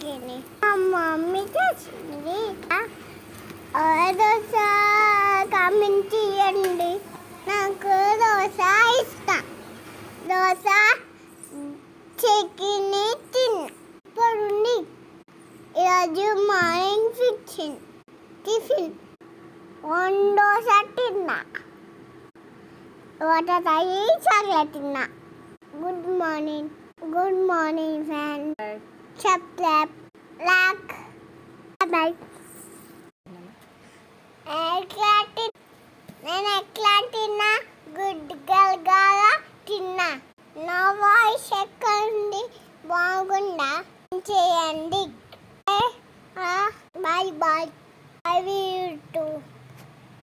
Chicken మా mummy చేసింది. Dosa comment చేయండి. నాకు దోశ ఇష్టం. దోశ చికెన్ తిన్నా. ఇప్పుడు ఈరోజు మార్నింగ్ టిఫిన్ 1 దోశ తిన్నా. వాటర్ తాగి చాక్లెట్ తిన్నా. Good morning friend. Subscribe like by. నేను ఎట్లా తిన్నా? గుడ్ గర్ల్ తిన్నా. నా వాయిస్ ఎక్కడుంది? బాగుందా? చేయండి. బాయ్. I will